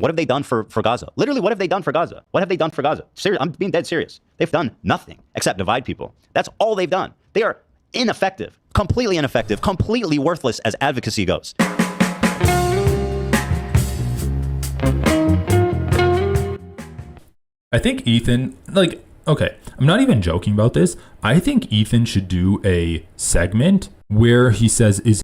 What have they done for Gaza? Literally, what have they done for Gaza? What have they done for Gaza? Serious, I'm being dead serious. They've done nothing except divide people. That's all they've done. They are ineffective, completely worthless as advocacy goes. I think Ethan, okay, I'm not even joking about this. I think Ethan should do a segment where he says, is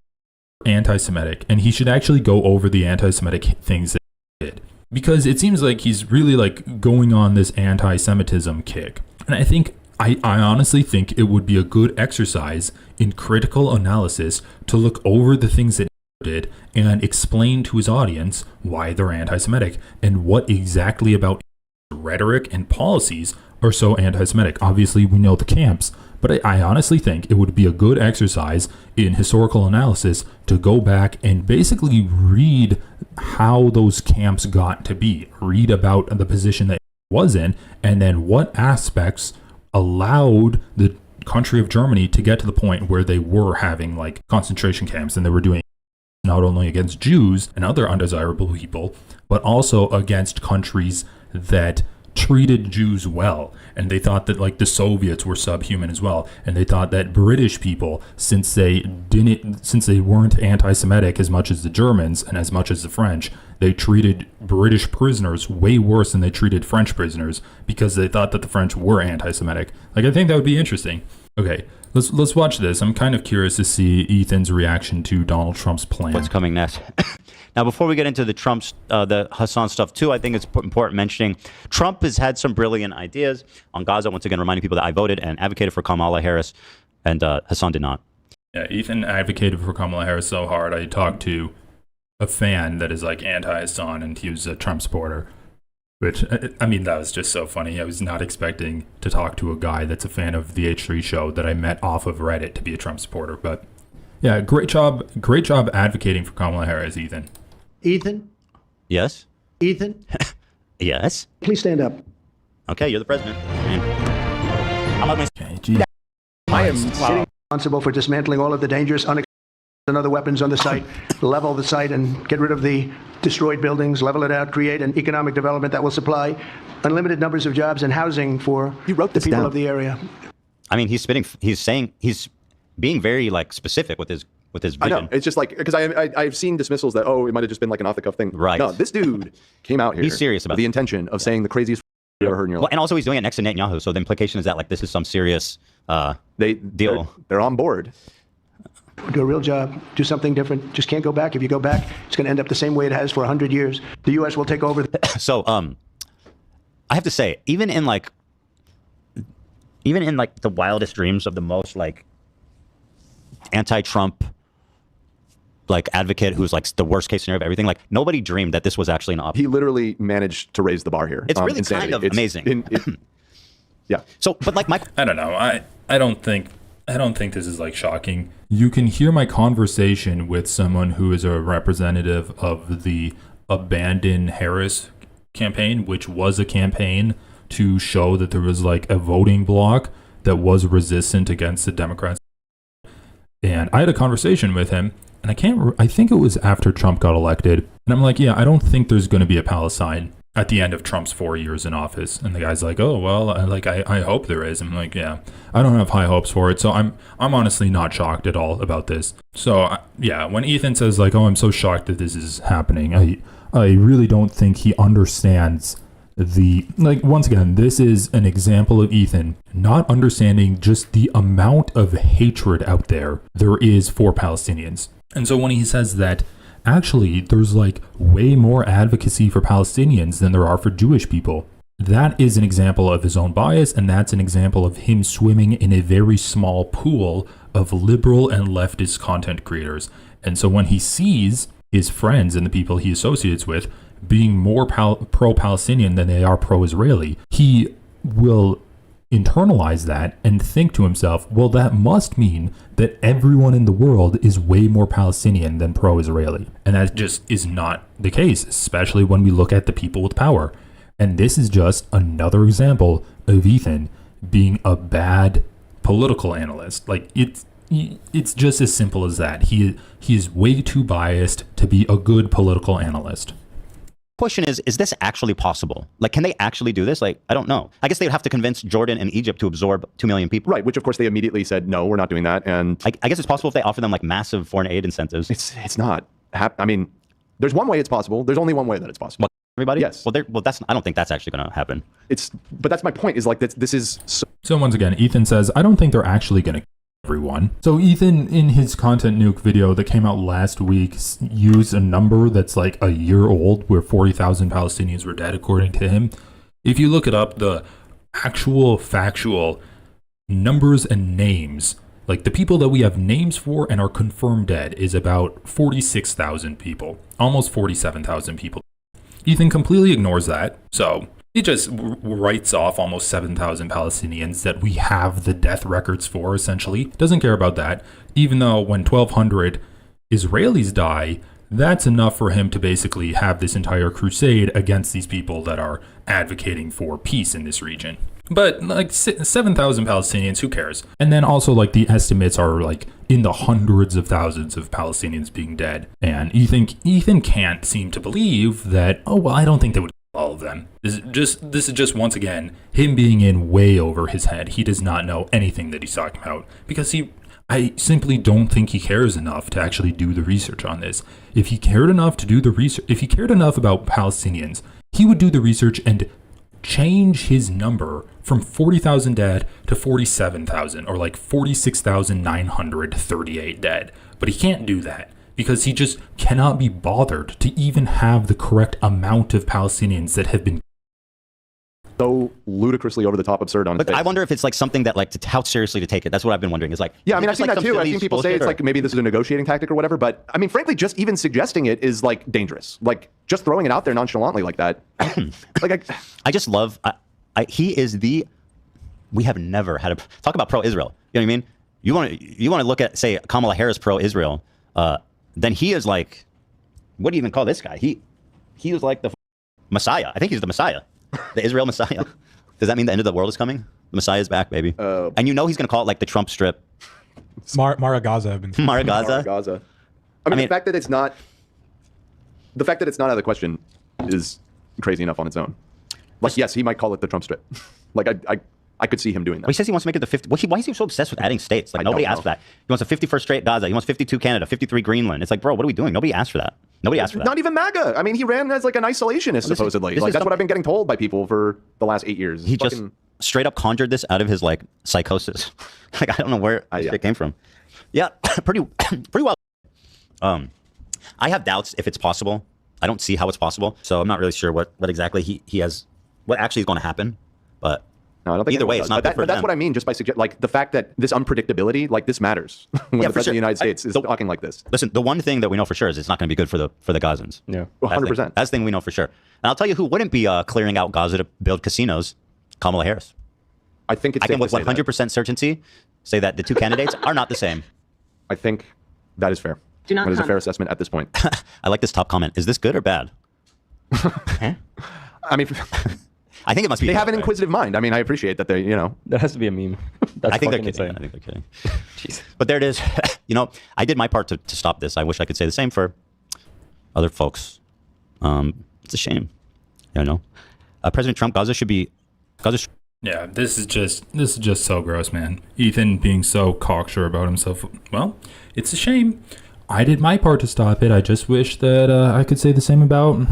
anti-Semitic? And he should actually go over the anti-Semitic things that he did. Because it seems like he's really going on this anti-Semitism kick. And I honestly think it would be a good exercise in critical analysis to look over the things that he did and explain to his audience why they're anti-Semitic and what exactly about rhetoric and policies are so anti-Semitic. Obviously, we know the camps, but I honestly think it would be a good exercise in historical analysis to go back and basically read how those camps got to be, read about the position that it was in, and then what aspects allowed the country of Germany to get to the point where they were having concentration camps, and they were doing not only against Jews and other undesirable people, but also against countries that treated Jews well. And they thought that the Soviets were subhuman as well. And they thought that British people, since they weren't anti-Semitic as much as the Germans and as much as the French, they treated British prisoners way worse than they treated French prisoners because they thought that the French were anti-Semitic. I think that would be interesting. Okay, let's watch this. I'm kind of curious to see Ethan's reaction to Donald Trump's plan. What's coming next? Now, before we get into the the Hasan stuff too, I think it's important mentioning Trump has had some brilliant ideas on Gaza. Once again, reminding people that I voted and advocated for Kamala Harris, and Hasan did not. Yeah, Ethan advocated for Kamala Harris so hard. I talked to a fan that is anti-Hasan, and he was a Trump supporter. Which, I mean, that was just so funny. I was not expecting to talk to a guy that's a fan of the H3 show that I met off of Reddit to be a Trump supporter. But yeah, great job advocating for Kamala Harris, Ethan. Ethan? Yes? Ethan? Yes? Please stand up. Okay, you're the president. I'm not going to... I am sitting responsible for dismantling all of the dangerous, and other weapons on the site, level the site and get rid of the destroyed buildings, level it out, create an economic development that will supply unlimited numbers of jobs and housing for the people of the area. I mean, he's being very specific with his vision. I know. It's just because I've seen dismissals that, it might have just been an off-the-cuff thing. Right. No, this dude came out here. He's serious about the intention of saying the craziest you ever heard in your life. And also he's doing it next to Netanyahu, so the implication is that this is some serious deal. They're on board. Do a real job, do something different. Just can't go back. If you go back, it's going to end up the same way it has for 100 years. The U.S. will take over. So, I have to say, even in the wildest dreams of the most anti-Trump advocate who's the worst case scenario of everything, nobody dreamed that this was actually an option. He literally managed to raise the bar here. It's really insanity. kind of amazing. Yeah. So, but I don't know. I don't think this is shocking. You can hear my conversation with someone who is a representative of the Abandon Harris campaign, which was a campaign to show that there was a voting bloc that was resistant against the Democrats. And I had a conversation with him, and I think it was after Trump got elected. And I'm yeah, I don't think there's going to be a Palestine at the end of Trump's 4 years in office. And the guy's oh, well, I hope there is. I'm yeah, I don't have high hopes for it. So I'm honestly not shocked at all about this. So yeah, when Ethan says oh, I'm so shocked that this is happening, I really don't think he understands once again, this is an example of Ethan not understanding just the amount of hatred out there is for Palestinians. And so when he says that actually there's way more advocacy for Palestinians than there are for Jewish people, that is an example of his own bias, and that's an example of him swimming in a very small pool of liberal and leftist content creators. And so when he sees his friends and the people he associates with being more pro-Palestinian than they are pro-Israeli, he will internalize that and think to himself, well, that must mean that everyone in the world is way more Palestinian than pro-Israeli. And that just is not the case, especially when we look at the people with power. And this is just another example of Ethan being a bad political analyst. It's just as simple as that. He is way too biased to be a good political analyst. question is this actually possible? Like, can they actually do this? Like, I don't know. I guess they would have to convince Jordan and Egypt to absorb 2 million people. Right, which of course they immediately said, no, we're not doing that. And I guess it's possible if they offer them like massive foreign aid incentives. it's not. I mean, there's one way it's possible. There's only one way that it's possible. What, everybody? Yes. Well, I don't think that's actually going to happen. But that's my point, is like this is So once again, Ethan says, I don't think they're actually going to everyone. So Ethan, in his content nuke video that came out last week, used a number that's like a year old, where 40,000 Palestinians were dead, according to him. If you look it up, the actual factual numbers and names, like the people that we have names for and are confirmed dead, is about 46,000 people, almost 47,000 people. Ethan completely ignores that. So he just writes off almost 7,000 Palestinians that we have the death records for, essentially. Doesn't care about that, even though when 1,200 Israelis die, that's enough for him to basically have this entire crusade against these people that are advocating for peace in this region. But like 7,000 Palestinians, who cares? And then also like the estimates are like in the hundreds of thousands of Palestinians being dead. And Ethan can't seem to believe that, oh, well, I don't think they would all of them. This is just once again him being in way over his head. He does not know anything that he's talking about, because I simply don't think he cares enough to actually do the research on this. If he cared enough to do the research, if he cared enough about Palestinians, he would do the research and change his number from 40,000 dead to 47,000, or like 46,938 dead. But he can't do that, because he just cannot be bothered to even have the correct amount of Palestinians that have been so ludicrously over the top absurd on its But face. I wonder if it's like something that like how seriously to take it. That's what I've been wondering. Is like, Yeah, I mean, I've just seen like that some too. I've silly seen people say bullshit, it's or- like maybe this is a negotiating tactic or whatever. But I mean, frankly, just even suggesting it is like dangerous. Like just throwing it out there nonchalantly like that. I just love. He is the. We have never had a talk about pro-Israel. You know what I mean? You want to look at, say, Kamala Harris pro-Israel. Then he is like, what do you even call this guy? He was like the Messiah. I think he's the Messiah, the Israel Messiah. Does that mean the end of the world is coming? The Messiah is back, baby. And you know he's going to call it like the Trump strip. Mara Gaza. Mara Gaza. Gaza. I mean, the fact that it's not out of the question is crazy enough on its own. Like, yes, he might call it the Trump strip. Like, I could see him doing that. Well, he says he wants to make it the 50. Why is he so obsessed with adding states? Like, I nobody don't asked know. for that. He wants a 51st straight Gaza. He wants 52 Canada, 53 Greenland. It's like, bro, what are we doing? Nobody asked for that. Nobody asked for that. Not even MAGA. I mean, he ran as like an isolationist, supposedly. this Like, is that's what I've been getting told by people for the last 8 years. He It's just fucking- straight up conjured this out of his like psychosis. Like, I don't know where this shit came from. Yeah, pretty well. I have doubts if it's possible. I don't see how it's possible. So I'm not really sure what exactly he has, what actually is going to happen. But No, I don't think either way, anyone it's does. not good for But that's them. what I mean, just by like the fact that this unpredictability, like this matters when the for president of sure. the United States is So- talking like this. Listen, the one thing that we know for sure is it's not going to be good for the Gazans. Yeah. Well, That's the 100%. thing. That's the thing we know for sure. And I'll tell you who wouldn't be clearing out Gaza to build casinos: Kamala Harris. I think it's I can safe with to say that. 100% certainty say that the two candidates are not the same. I think that is fair. Do not That is a comment. fair assessment at this point. I like this top comment. Is this good or bad? I mean, I think it must be. they have an right? inquisitive mind. I mean, I appreciate that they, That has to be a meme. That's I think they're fucking kidding. insane. I think they're kidding. Jeez. But there it is. You know, I did my part to stop this. I wish I could say the same for other folks. It's a shame. You know, President Trump, Gaza should be. Yeah, this is just so gross, man. Ethan being so cocksure about himself. Well, it's a shame. I did my part to stop it. I just wish that I could say the same about,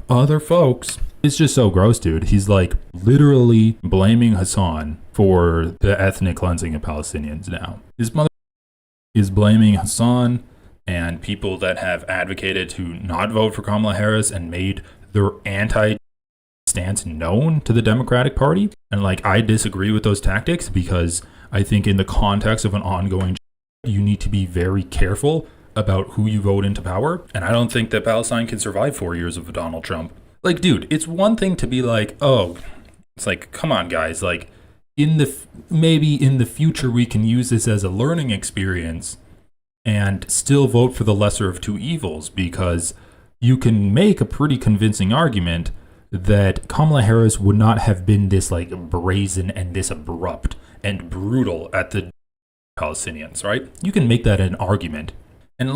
other folks. It's just so gross, dude. He's like literally blaming Hasan for the ethnic cleansing of Palestinians now. His mother is blaming Hasan and people that have advocated to not vote for Kamala Harris and made their anti stance known to the Democratic Party. And like, I disagree with those tactics, because I think in the context of an ongoing, you need to be very careful about who you vote into power. And I don't think that Palestine can survive 4 years of Donald Trump. Like, dude, it's one thing to be like, oh, it's like, come on, guys. Like, maybe in the future, we can use this as a learning experience and still vote for the lesser of two evils, because you can make a pretty convincing argument that Kamala Harris would not have been this like brazen and this abrupt and brutal at the Palestinians, right? You can make that an argument. And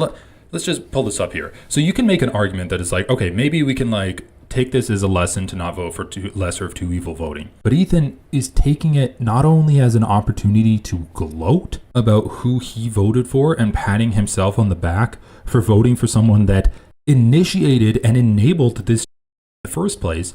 let's just pull this up here. So you can make an argument that is like, okay, maybe we can like take this as a lesson to not vote for lesser of two evil voting. But Ethan is taking it not only as an opportunity to gloat about who he voted for and patting himself on the back for voting for someone that initiated and enabled this in the first place,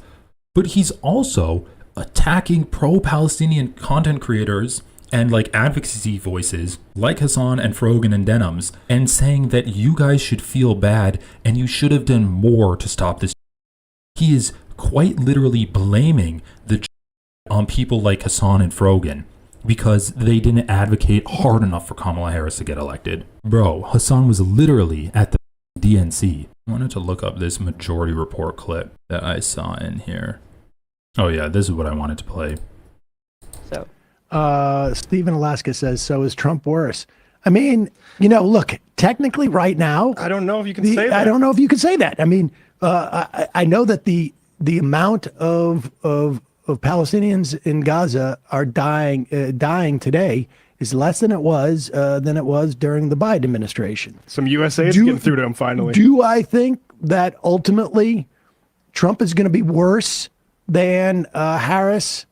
but he's also attacking pro-Palestinian content creators and like advocacy voices like Hasan and Frogan and Denims, and saying that you guys should feel bad and you should have done more to stop this. He is quite literally blaming the on people like Hasan and Frogan because they didn't advocate hard enough for Kamala Harris to get elected. Bro, Hasan was literally at the DNC. I wanted to look up this Majority Report clip that I saw in here. Oh yeah, this is what I wanted to play. So, Stephen Alaska says, so is Trump worse? I mean, look, technically right now, I don't know if you can say that. I don't know if you can say that. I mean, I know that the amount of Palestinians in Gaza are dying today is less than it was during the Biden administration. Some USA is getting through to him finally. Do I think that ultimately Trump is going to be worse than Harris?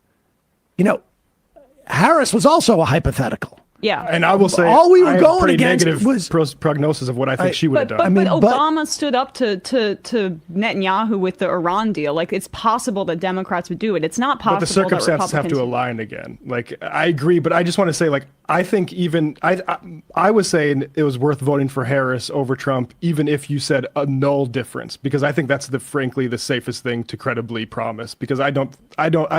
Harris was also a hypothetical. yeah. And I will say, All we were I have going pretty against negative was- prognosis of what I think she would have But, done. but, I mean, but Obama stood up to Netanyahu with the Iran deal. Like, it's possible that Democrats would do it. It's not possible But the circumstances that have to Republicans... align again. Like, I agree, but I just want to say, like, I think even I was saying it was worth voting for Harris over Trump, even if you said a null difference, because I think that's frankly the safest thing to credibly promise. Because I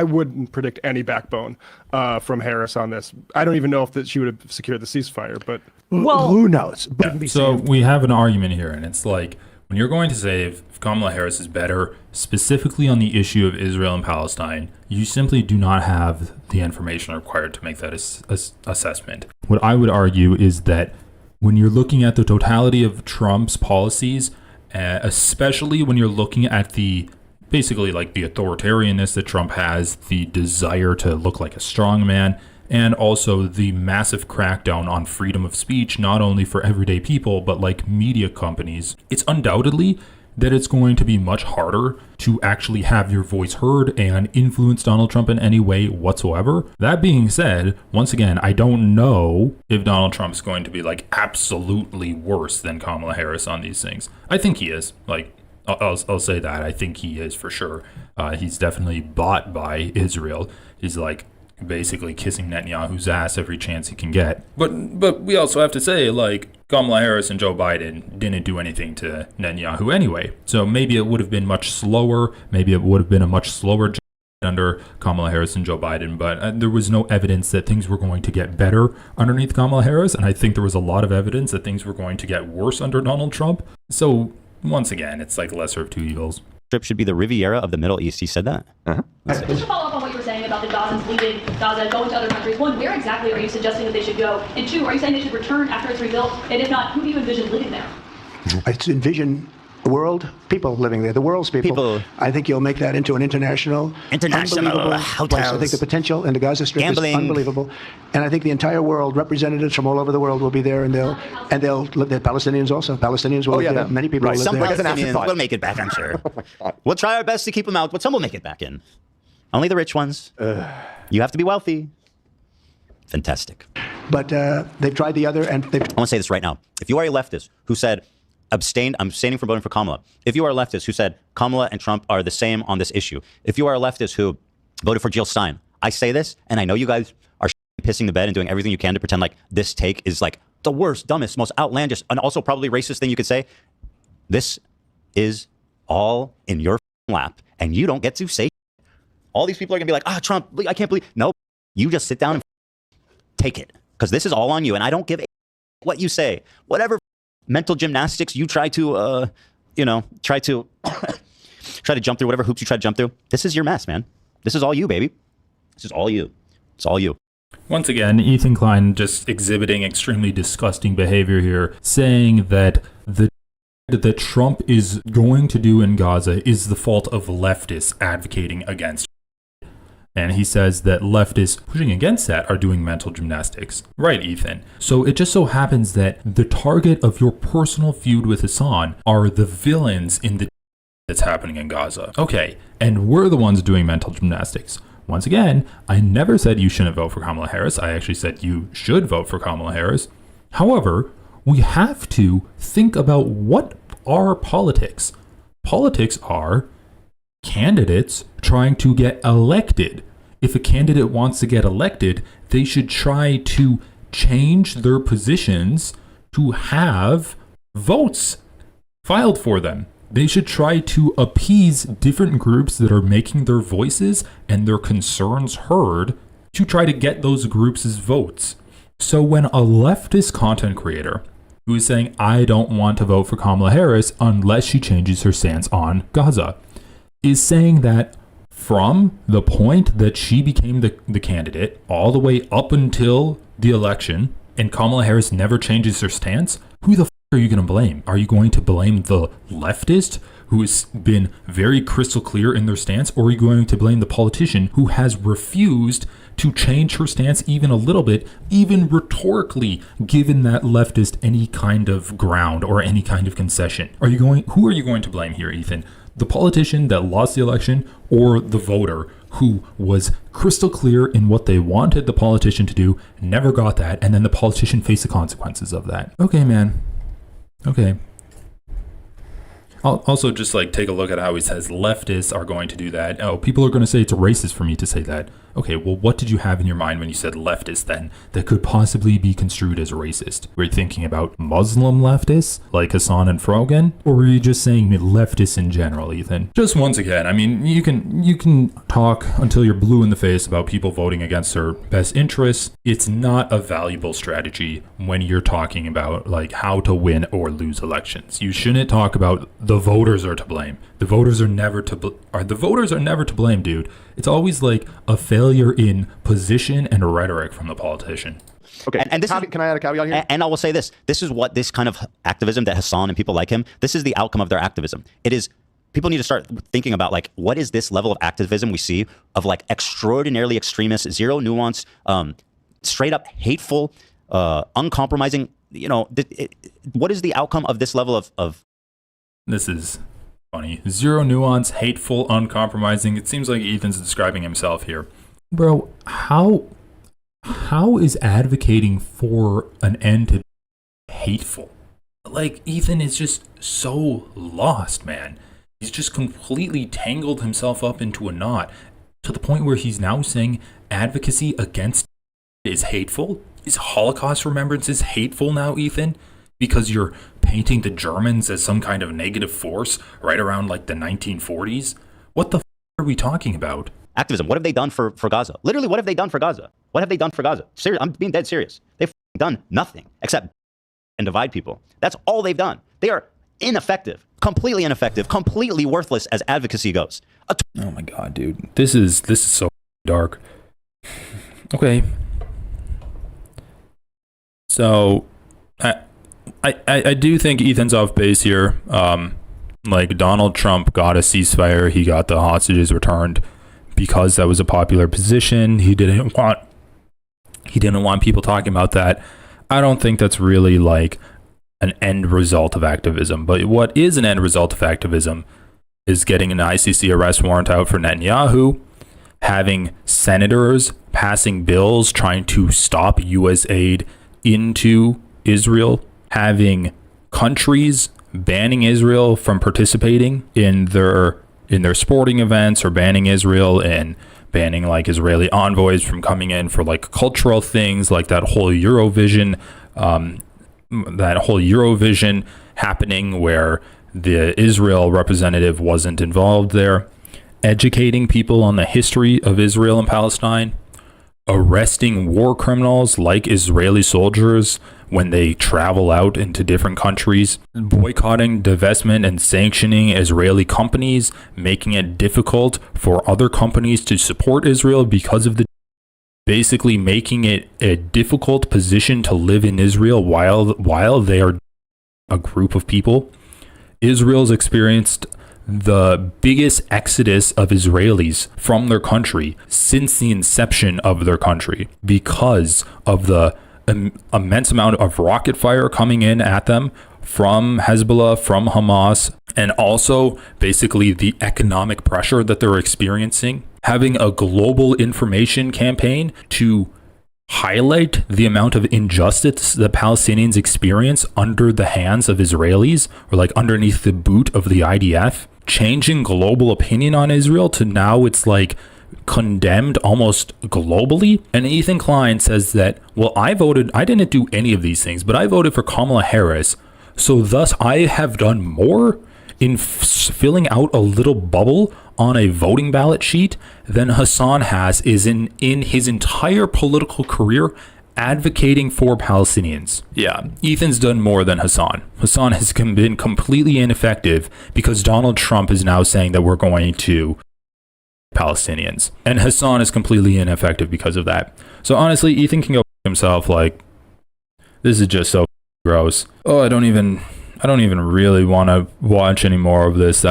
wouldn't predict any backbone from Harris on this. I don't even know if she would have secured the ceasefire, but Well, who knows? But So we have an argument here, and it's like, when you're going to say if Kamala Harris is better, specifically on the issue of Israel and Palestine, you simply do not have the information required to make that assessment. What I would argue is that when you're looking at the totality of Trump's policies, especially when you're looking at the basically like the authoritarianness that Trump has, the desire to look like a strongman, and also the massive crackdown on freedom of speech, not only for everyday people, but like media companies, it's undoubtedly that it's going to be much harder to actually have your voice heard and influence Donald Trump in any way whatsoever. That being said, once again, I don't know if Donald Trump's going to be like absolutely worse than Kamala Harris on these things. I think he is. Like, I'll say that. I think he is for sure. He's definitely bought by Israel. He's like basically kissing Netanyahu's ass every chance he can get. But we also have to say, like, Kamala Harris and Joe Biden didn't do anything to Netanyahu anyway. So maybe it would have been much slower. Maybe it would have been a much slower under Kamala Harris and Joe Biden. But there was no evidence that things were going to get better underneath Kamala Harris. And I think there was a lot of evidence that things were going to get worse under Donald Trump. So once again, it's like lesser of two evils. Strip should be the Riviera of the Middle East. He said that. Just to follow up on what you were saying about the Gazans leaving Gaza, going to other countries. One, where exactly are you suggesting that they should go? And two, are you saying they should return after it's rebuilt? And if not, who do you envision living there? I envision the world, people living there, the world's people. I think you'll make that into an international unbelievable place. I think the potential in the Gaza Strip Gambling. is unbelievable, and I think the entire world, representatives from all over the world, will be there, and they'll live there. Palestinians also. Palestinians will live there. Many people will live Some there. Palestinians will make it back, I'm sure. We'll try our best to keep them out, but some will make it back in. Only the rich ones. You have to be wealthy. Fantastic. But they've tried the other, and they've. I want to say this right now. If you are a leftist who said, I'm abstaining from voting for Kamala. If you are a leftist who said Kamala and Trump are the same on this issue. If you are a leftist who voted for Jill Stein, I say this, and I know you guys are pissing the bed and doing everything you can to pretend like this take is like the worst, dumbest, most outlandish, and also probably racist thing you could say. This is all in your lap, and you don't get to say. All these people are going to be like, Trump, I can't believe. No, you just sit down and take it, because this is all on you, and I don't give a what you say. Whatever mental gymnastics you try to, try to jump through, whatever hoops you try to jump through. This is your mess, man. This is all you, baby. This is all you. It's all you. Once again, Ethan Klein just exhibiting extremely disgusting behavior here, saying that that Trump is going to do in Gaza is the fault of leftists advocating against. And he says that leftists pushing against that are doing mental gymnastics. Right, Ethan. So it just so happens that the target of your personal feud with Hasan are the villains in the that's happening in Gaza. Okay, and we're the ones doing mental gymnastics. Once again, I never said you shouldn't vote for Kamala Harris. I actually said you should vote for Kamala Harris. However, we have to think about what are politics. Politics are candidates trying to get elected. If a candidate wants to get elected, they should try to change their positions to have votes filed for them. They should try to appease different groups that are making their voices and their concerns heard to try to get those groups' votes. So when a leftist content creator who is saying, I don't want to vote for Kamala Harris unless she changes her stance on Gaza, is saying that from the point that she became the candidate all the way up until the election and Kamala Harris never changes her stance, who the are you going to blame? Are you going to blame the leftist who has been very crystal clear in their stance, or are you going to blame the politician who has refused to change her stance even a little bit, even rhetorically, given that leftist any kind of ground or any kind of concession? Who are you going to blame here, Ethan? The politician that lost the election, or the voter who was crystal clear in what they wanted the politician to do, never got that, and then the politician faced the consequences of that? Okay, man. Okay. I'll also just take a look at how he says leftists are going to do that. Oh, people are going to say it's racist for me to say that. Okay, well, what did you have in your mind when you said leftist then that could possibly be construed as racist? Were you thinking about Muslim leftists like Hasan and Frogan? Or were you just saying leftists in general, Ethan? Just once again, I mean, you can talk until you're blue in the face about people voting against their best interests. It's not a valuable strategy when you're talking about how to win or lose elections. You shouldn't talk about the voters are to blame. The voters are never to blame, dude. It's always a failure in position and rhetoric from the politician. Okay, and this can I add a caveat here? And I will say this. This is what this kind of activism that Hasan and people like him, this is the outcome of their activism. It is, people need to start thinking about what is this level of activism we see of extraordinarily extremist, zero nuance, straight up hateful, uncompromising, what is the outcome of this level of This is funny. Zero nuance, hateful, uncompromising. It seems like Ethan's describing himself here. Bro, how is advocating for an end to hateful? Ethan is just so lost, man. He's just completely tangled himself up into a knot to the point where he's now saying advocacy against is hateful? Is Holocaust remembrance hateful now, Ethan? Because you're painting the Germans as some kind of negative force right around the 1940s? What the are we talking about? activism? What have they done for Gaza? Literally, what have they done for Gaza? What have they done for Gaza? Serious, I'm being dead serious. They've done nothing except and divide people. That's all they've done. They are ineffective, completely worthless as advocacy goes. Oh my God, dude. This is so dark. Okay. So I do think Ethan's off base here. Donald Trump got a ceasefire. He got the hostages returned because that was a popular position. He didn't want people talking about that. I don't think that's really an end result of activism. But what is an end result of activism is getting an ICC arrest warrant out for Netanyahu, having senators passing bills trying to stop U.S. aid into Israel, having countries banning Israel from participating in their sporting events, or banning Israel and banning Israeli envoys from coming in for cultural things, that whole Eurovision happening where the Israel representative wasn't involved there, educating people on the history of Israel and Palestine, arresting war criminals like Israeli soldiers when they travel out into different countries, boycotting, divestment, and sanctioning Israeli companies, making it difficult for other companies to support Israel because of basically making it a difficult position to live in Israel while they are a group of people. Israel's experienced the biggest exodus of Israelis from their country since the inception of their country because of the immense amount of rocket fire coming in at them from Hezbollah, from Hamas, and also basically the economic pressure that they're experiencing, having a global information campaign to highlight the amount of injustice the Palestinians experience under the hands of Israelis, or like underneath the boot of the IDF, changing global opinion on Israel to now it's like condemned almost globally. And Ethan Klein says that, well, I didn't do any of these things, but I voted for Kamala Harris, so thus I have done more in filling out a little bubble on a voting ballot sheet than Hasan has is in his entire political career advocating for Palestinians. Yeah, Ethan's done more than Hasan. Hasan has been completely ineffective because Donald Trump is now saying that we're going to Palestinians. And Hasan is completely ineffective because of that. So honestly, Ethan can go himself. Like, this is just so gross. Oh, I don't even really want to watch any more of this.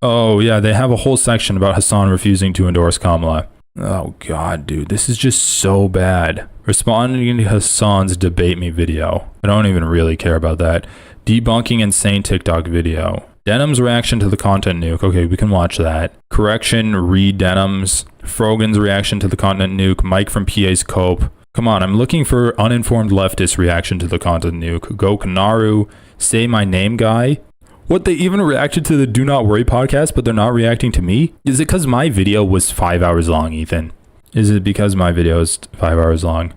Oh yeah, they have a whole section about Hasan refusing to endorse Kamala. Oh God, dude, this is just so bad. Responding to Hasan's debate me video. I don't even really care about that. Debunking insane TikTok video. Denham's reaction to the content nuke. Okay, we can watch that. Correction, read Denham's. Frogan's reaction to the content nuke. Mike from PA's Cope. Come on, I'm looking for uninformed leftist reaction to the content nuke. Go Kanaru. Say my name guy. What, they even reacted to the Do Not Worry podcast, but they're not reacting to me? Is it because my video was 5 hours long, Ethan? Is it because my video is 5 hours long?